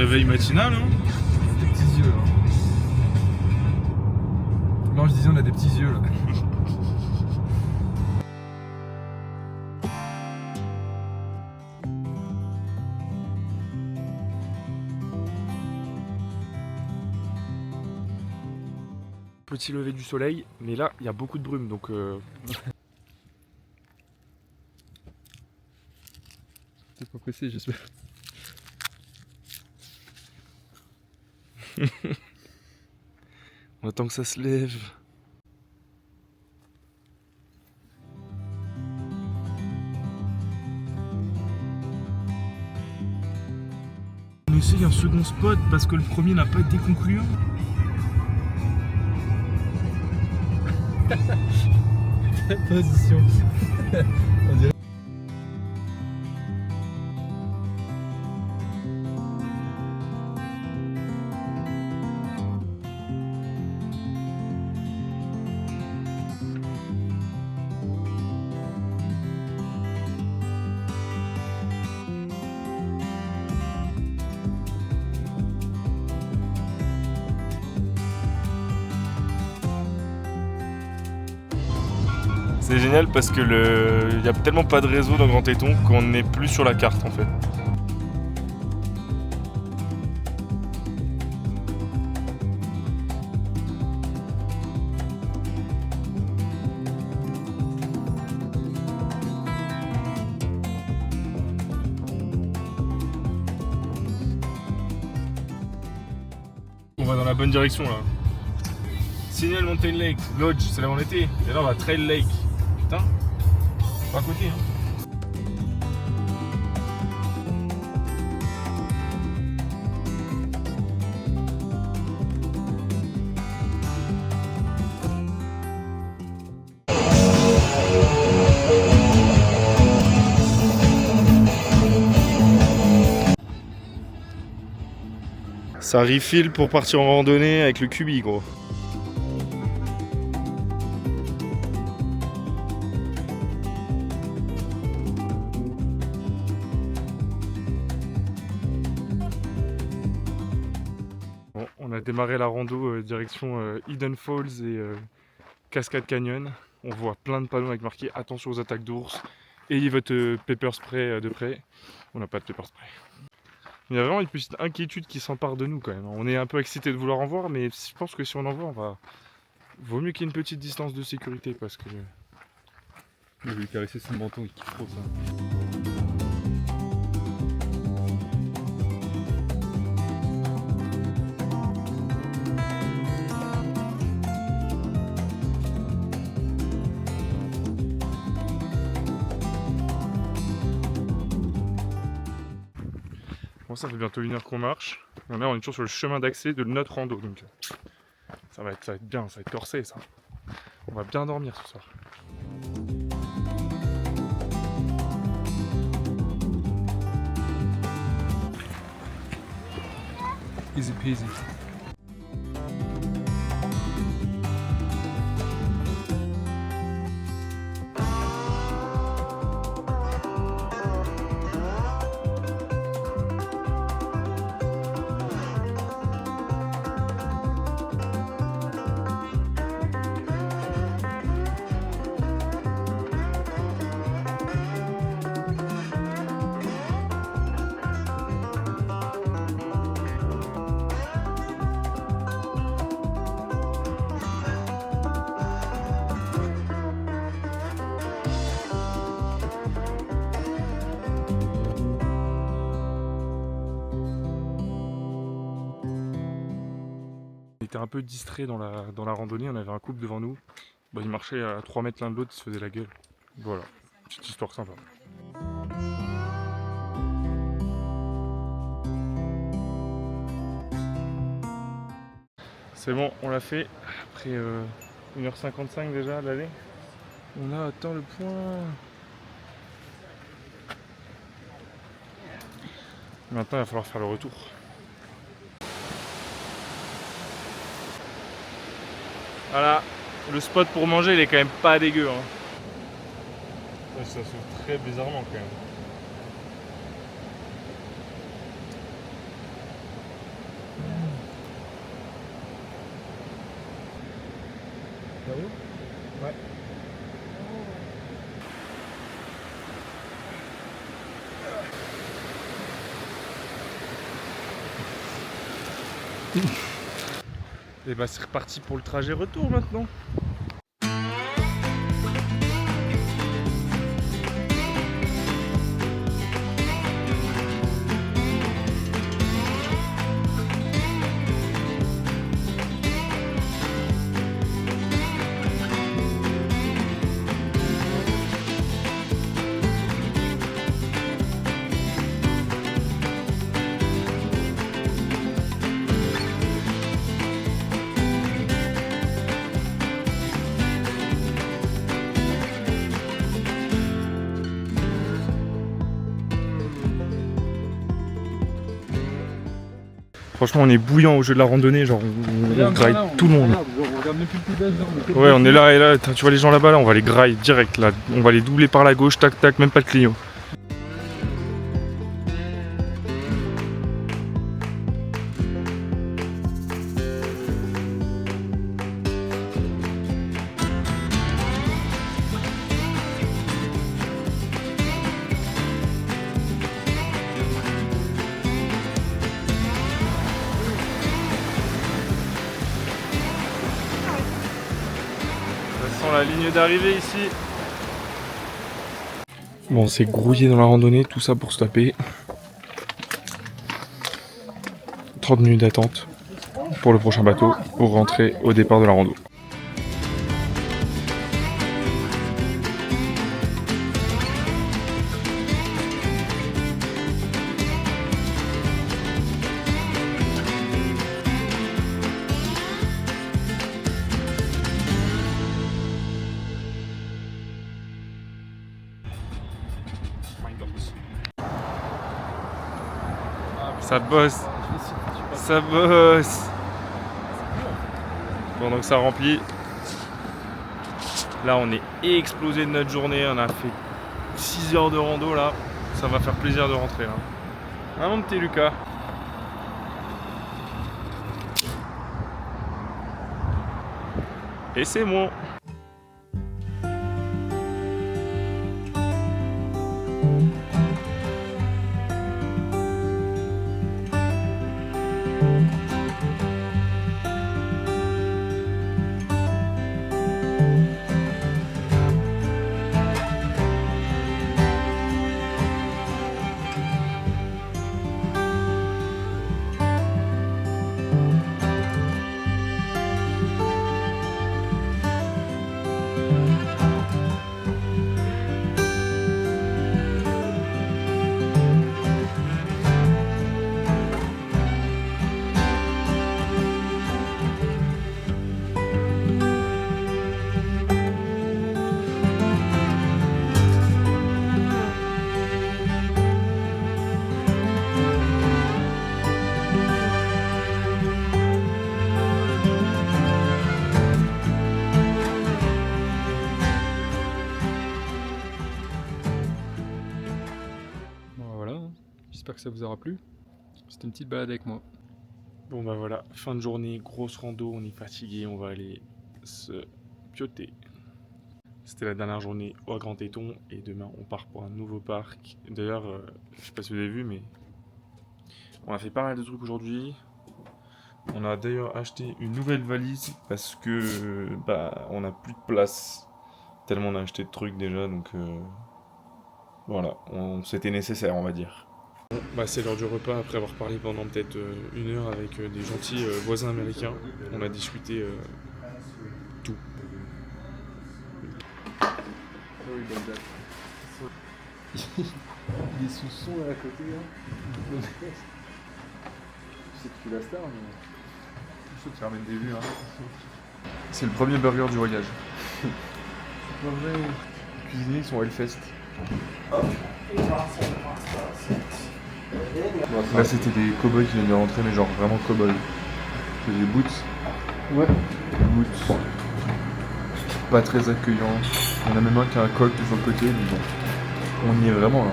réveil matinal, hein. Des petits yeux là. Non, je disais on a des petits yeux là. Petit lever du soleil, mais là il y a beaucoup de brume donc T'es pas pressé, j'espère. on attend que ça se lève. On essaye un second spot parce que le premier n'a pas été concluant. Position. On dirait. C'est génial parce que il n'y a tellement pas de réseau dans Grand Téton qu'on n'est plus sur la carte en fait. On va dans la bonne direction là. Signal Mountain Lake, Lodge, c'est là où on était. Et là on va Trail Lake. Putain, pas à côté hein. Ça refill pour partir en randonnée avec le cubi gros. Bon, on a démarré la rando direction Hidden Falls et Cascade Canyon. On voit plein de panneaux avec marqué attention aux attaques d'ours. Ayez votre pepper spray de près. On n'a pas de pepper spray. Il y a vraiment une petite inquiétude qui s'empare de nous quand même. On est un peu excité de vouloir en voir, mais je pense que si on en voit, vaut mieux qu'il y ait une petite distance de sécurité parce que. Je vais lui caresser son menton, il kiffe trop ça. Bon, ça fait bientôt 1 heure qu'on marche. Et là, on est toujours sur le chemin d'accès de notre rando, donc ça va être bien, ça va être corsé ça. On va bien dormir ce soir. Easy peasy. On était un peu distrait dans la randonnée, on avait un couple devant nous. Bah, ils marchaient à 3 mètres l'un de l'autre, ils se faisaient la gueule. Voilà, petite histoire sympa. C'est bon, on l'a fait. Après 1h55 déjà l'aller. On a atteint le point. Maintenant il va falloir faire le retour. Voilà, le spot pour manger il est quand même pas dégueu hein. Ouais, ça s'ouvre très bizarrement quand même. Et bah c'est reparti pour le trajet retour maintenant. Franchement, on est bouillant au jeu de la randonnée, genre on graille tout le monde. On regarde même plus le pédage, là. Ouais, on est là et là, tu vois les gens là-bas, là, on va les grailler direct là. On va les doubler par la gauche, tac tac, même pas de clignot. La ligne d'arrivée ici. Bon, c'est grouillé dans la randonnée, tout ça pour se taper. 30 minutes d'attente pour le prochain bateau pour rentrer au départ de la rando. Ça bosse, ça bosse. Bon, donc ça remplit. Là on est explosé de notre journée, on a fait 6 heures de rando là. Ça va faire plaisir de rentrer là. Hein mon petit Lucas? Et c'est bon. J'espère que ça vous aura plu. C'était une petite balade avec moi. Bon bah voilà, fin de journée, grosse rando, on est fatigué, on va aller se pioter. C'était la dernière journée au Grand Téton et demain on part pour un nouveau parc. D'ailleurs, je sais pas si vous avez vu, mais on a fait pas mal de trucs aujourd'hui. On a d'ailleurs acheté une nouvelle valise parce que bah on a plus de place tellement on a acheté de trucs déjà, donc voilà, c'était nécessaire on va dire. Bon, bah c'est l'heure du repas après avoir parlé pendant peut-être 1 heure avec des gentils voisins américains. On a discuté tout. Il est sous son là à côté là. Je sais que tu la star, mais. Je sais que tu ramènes des vues, hein. C'est le premier burger du voyage. C'est pas vrai. Les cuisiniers sont Hellfest. Là c'était des cow-boys qui venaient de rentrer, mais genre vraiment cow-boys. C'est des boots. Ouais. Boots. Pas très accueillants. Il y en a même un qui a un colt sur le côté, mais bon. On y est vraiment là.